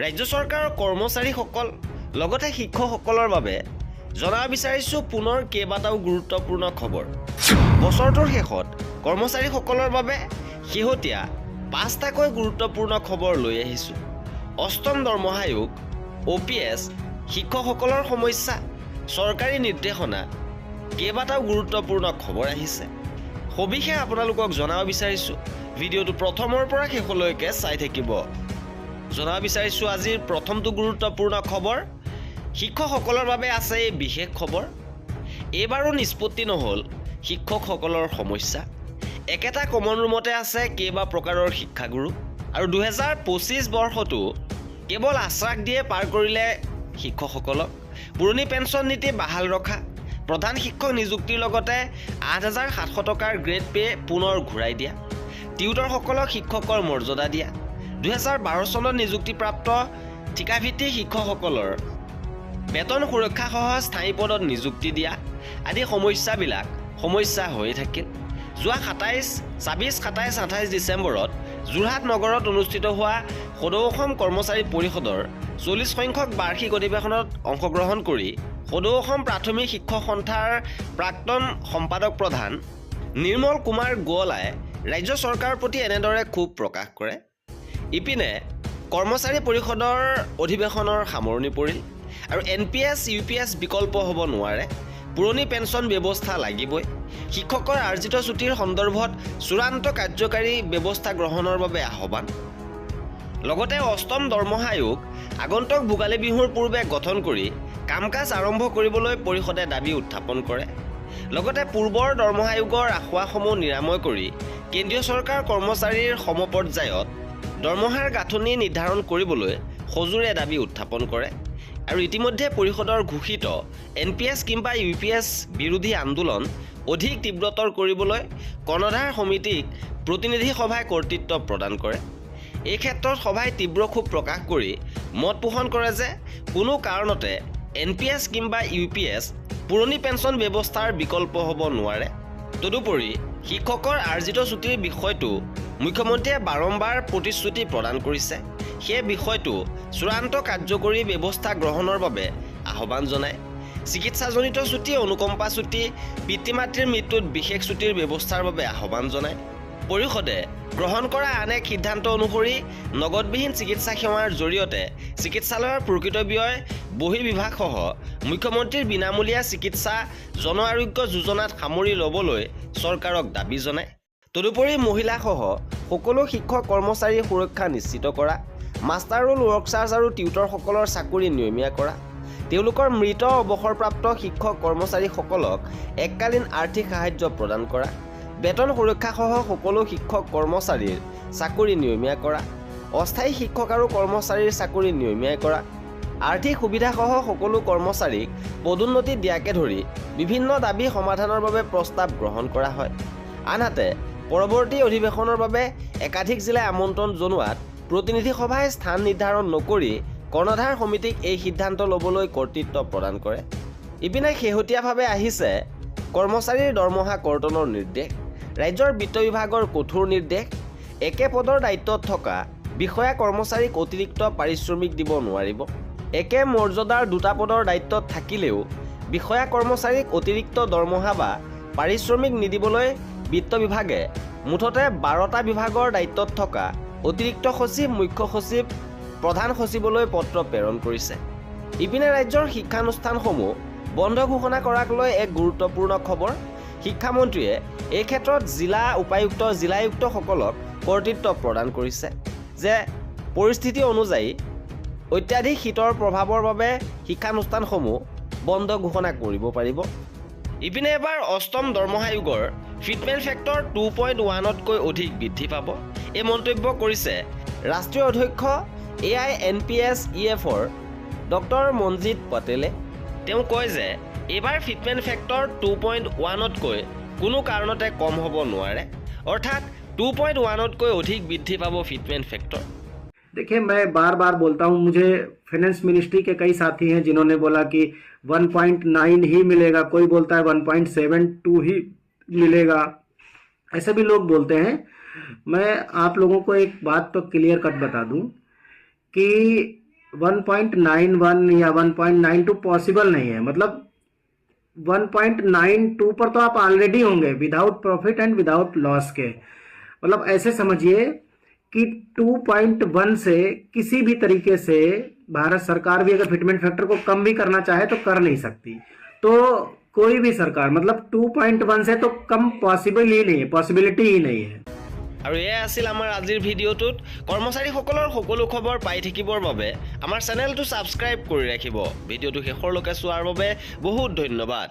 ৰাজ্য চৰকাৰৰ কৰ্মচাৰীসকল লগতে শিক্ষকসকলৰ বাবে জনাব বিচাৰিছোঁ পুনৰ কেইবাটাও গুৰুত্বপূৰ্ণ খবৰ। বছৰটোৰ শেষত কৰ্মচাৰীসকলৰ বাবে শেহতীয়া 5টাকৈ গুৰুত্বপূৰ্ণ খবৰ লৈ আহিছোঁ। অষ্টম দৰমহা আয়োগ, OPS, শিক্ষকসকলৰ সমস্যা, চৰকাৰী নিৰ্দেশনা, কেইবাটাও গুৰুত্বপূৰ্ণ খবৰ আহিছে। সবিশেষ আপোনালোকক জনাব বিচাৰিছোঁ। ভিডিঅ'টো প্ৰথমৰ পৰা শেষলৈকে চাই থাকিব। জনাব বিচাৰিছোঁ আজিৰ প্ৰথমটো গুৰুত্বপূৰ্ণ খবৰ। শিক্ষকসকলৰ বাবে আছে এই বিশেষ খবৰ। এইবাৰো নিষ্পত্তি নহ'ল শিক্ষকসকলৰ সমস্যা। একেটা কমন ৰুমতে আছে কেইবা প্ৰকাৰৰ শিক্ষাগুৰু আৰু 2025 বৰ্ষটো কেৱল আশ্বাস দিয়ে পাৰ কৰিলে শিক্ষকসকলক। পুৰণি পেঞ্চন নীতি বাহাল ৰখা, প্ৰধান শিক্ষক নিযুক্তিৰ লগতে 8,700 টকাৰ গ্ৰেড পে পুনৰ ঘূৰাই দিয়া, টিউটৰসকলক শিক্ষকৰ মৰ্যাদা দিয়া, 2012 চনত নিযুক্তিপ্ৰাপ্ত ঠিকাভিত্তিক শিক্ষকসকলৰ বেতন সুৰক্ষাসহ স্থায়ী পদত নিযুক্তি দিয়া আদি সমস্যা হৈ থাকিল। যোৱা 27, 27, 28 ডিচেম্বৰত যোৰহাট নগৰত অনুষ্ঠিত হোৱা সদৌ অসম কৰ্মচাৰী পৰিষদৰ 40 সংখ্যক বাৰ্ষিক অধিৱেশনত অংশগ্ৰহণ কৰি সদৌ অসম প্ৰাথমিক শিক্ষক সন্থাৰ প্ৰাক্তন সম্পাদক প্ৰধান নিৰ্মল কুমাৰ গোৱালাই ৰাজ্য চৰকাৰৰ প্ৰতি এনেদৰে ক্ষোভ প্ৰকাশ কৰে। ইপিনে কৰ্মচাৰী পৰিষদৰ অধিৱেশনৰ সামৰণি পৰিল আৰু NPS, UPS বিকল্প হ'ব নোৱাৰে। পুৰণি পেঞ্চন ব্যৱস্থা লাগিবই। শিক্ষকৰ আৰ্জিত ছুটিৰ সন্দৰ্ভত চূড়ান্ত কাৰ্যকাৰী ব্যৱস্থা গ্ৰহণৰ বাবে আহ্বান। লগতে অষ্টম দৰমহা আয়োগ আগন্তুক ভোগালী বিহুৰ পূৰ্বে গঠন কৰি কাম কাজ আৰম্ভ কৰিবলৈ পৰিষদে দাবী উত্থাপন কৰে। লগতে পূৰ্বৰ দৰমহা আয়োগৰ আসোঁৱাহসমূহ নিৰাময় কৰি কেন্দ্ৰীয় চৰকাৰ কৰ্মচাৰীৰ সমপৰ্যায়ত দৰমহাৰ গাঁথনি নিৰ্ধাৰণ কৰিবলৈ সজোৰে দাবী উত্থাপন কৰে। আৰু ইতিমধ্যে পৰিষদৰ ঘোষিত NPS কিংবা UPS বিৰোধী আন্দোলন অধিক তীব্ৰতৰ কৰিবলৈ কৰ্ণধাৰ সমিতিক প্ৰতিনিধি সভাই কৰ্তৃত্ব প্ৰদান কৰে। এই ক্ষেত্ৰত সভাই তীব্ৰ ক্ষোভ প্ৰকাশ কৰি মত পোষণ কৰে যে কোনো কাৰণতে NPS কিংবা UPS পুৰণি পেঞ্চন ব্যৱস্থাৰ বিকল্প হ'ব নোৱাৰে। তদুপৰি শিক্ষকৰ আৰ্জিত ছুটিৰ বিষয়টো মুখ্যমন্ত্ৰীয়ে বাৰম্বাৰ প্ৰতিশ্ৰুতি প্ৰদান কৰিছে। সেই বিষয়টো চূড়ান্ত কাৰ্যকৰী ব্যৱস্থা গ্ৰহণৰ বাবে আহ্বান জনায়। চিকিৎসাজনিত ছুটি, অনুকম্পা ছুটি, পিতৃ মাতৃৰ মৃত্যুত বিশেষ ছুটিৰ ব্যৱস্থাৰ বাবে আহ্বান জনায়। পৰিষদে গ্ৰহণ কৰা আন এক সিদ্ধান্ত অনুসৰি নগদবিহীন চিকিৎসা সেৱাৰ জৰিয়তে চিকিৎসালয়ৰ প্ৰকৃত ব্যয় বহিৰ্বিভাগসহ মুখ্যমন্ত্ৰীৰ বিনামূলীয়া চিকিৎসা জন আৰোগ্য যোজনাত সামৰি ল'বলৈ চৰকাৰক দাবী জনায়। তদুপৰি মহিলাসহ সকলো শিক্ষক কৰ্মচাৰীৰ সুৰক্ষা নিশ্চিত কৰা, মাষ্টাৰ ৰোল ৱৰ্কচাৰ্ছ আৰু টিউটৰসকলৰ চাকৰি নিয়মীয়া কৰা, তেওঁলোকৰ মৃত অৱসৰপ্ৰাপ্ত শিক্ষক কৰ্মচাৰীসকলক এককালীন আৰ্থিক সাহায্য প্ৰদান কৰা, বেতন সুৰক্ষাসহ সকলো শিক্ষক কৰ্মচাৰীৰ চাকৰি নিয়মীয়া কৰা, অস্থায়ী শিক্ষক আৰু কৰ্মচাৰীৰ চাকৰি নিয়মীয়া কৰা, আৰ্থিক সুবিধাসহ সকলো কৰ্মচাৰীক পদোন্নতি দিয়াকে ধৰি বিভিন্ন দাবী সমাধানৰ বাবে প্ৰস্তাৱ গ্ৰহণ কৰা হয়। আনহাতে পৰৱৰ্তী অধিৱেশনৰ বাবে একাধিক জিলাই আমন্ত্ৰণ জনোৱাত প্ৰতিনিধি সভাই স্থান নিৰ্ধাৰণ নকৰি কৰ্ণধাৰ সমিতিক এই সিদ্ধান্ত ল'বলৈ কৰ্তৃত্ব প্ৰদান কৰে। ইপিনে শেহতীয়াভাৱে আহিছে কৰ্মচাৰীৰ দৰমহা কৰ্তনৰ নিৰ্দেশ। ৰাজ্যৰ বিত্ত বিভাগৰ কঠোৰ নিৰ্দেশ। একে পদৰ দায়িত্বত থকা বিষয়া কৰ্মচাৰীক অতিৰিক্ত পাৰিশ্ৰমিক দিব নোৱাৰিব। একে মৰ্যাদাৰ দুটা পদৰ দায়িত্বত থাকিলেও বিষয়া কৰ্মচাৰীক অতিৰিক্ত দৰমহা বা পাৰিশ্ৰমিক নিদিবলৈ বিত্ত বিভাগে মুঠতে 12টা বিভাগৰ দায়িত্বত থকা অতিৰিক্ত সচিব, মুখ্য সচিব, প্ৰধান সচিবলৈ পত্ৰ প্ৰেৰণ কৰিছে। ইপিনে ৰাজ্যৰ শিক্ষানুষ্ঠানসমূহ বন্ধ ঘোষণা কৰাক লৈ এক গুৰুত্বপূৰ্ণ খবৰ। শিক্ষামন্ত্ৰীয়ে এই ক্ষেত্ৰত জিলায়ুক্তসকলক কৰ্তৃত্ব প্ৰদান কৰিছে যে পৰিস্থিতি অনুযায়ী অত্যাধিক শীতৰ প্ৰভাৱৰ বাবে শিক্ষানুষ্ঠানসমূহ বন্ধ ঘোষণা কৰিব পাৰিব। ইপিনে এবাৰ অষ্টম দৰমহা আয়োগৰ ফিটমেণ্ট ফেক্টৰ 2.1তকৈ অধিক বৃদ্ধি পাব। এই মন্তব্য কৰিছে ৰাষ্ট্ৰীয় অধ্যক্ষ AINPSEFৰ ডক্টৰ মনজিত পটেলে। তেওঁ কয় যে এইবাৰ ফিটমেণ্ট ফেক্টৰ 2.1তকৈ কোনো কাৰণতে কম হ'ব নোৱাৰে, অৰ্থাৎ 2.1তকৈ অধিক বৃদ্ধি পাব ফিটমেণ্ট ফেক্টৰ। देखिए, मैं बार बार बोलता हूं, मुझे फाइनेंस मिनिस्ट्री के कई साथी हैं जिन्होंने बोला कि 1.9 ही मिलेगा, कोई बोलता है 1.72 ही मिलेगा, ऐसे भी लोग बोलते हैं। मैं आप लोगों को एक बात तो क्लियर कट बता दूं कि 1.91 या 1.92 पॉसिबल नहीं है। मतलब 1.92 पर तो आप ऑलरेडी होंगे without profit and without loss के। मतलब ऐसे समझिए कि 2.1 से किसी भी तरीके से भारत सरकार भी अगर फिटमेंट फैक्टर को कम भी करना चाहे तो कर नहीं सकती। तो कोई भी सरकार मतलब 2.1 से तो कम पॉसिबल ही नहीं है, पॉसिबिलिटी ही नहीं है। আৰু এয়া আছিল আমাৰ আজিৰ ভিডিঅ'টোত কৰ্মচাৰীসকলৰ সকলো খবৰ পাই থাকিবৰ বাবে আমাৰ চেনেলটো ছাবস্ক্ৰাইব কৰি ৰাখিব। ভিডিঅ'টো শেষৰলৈকে চোৱাৰ বাবে বহুত ধন্যবাদ।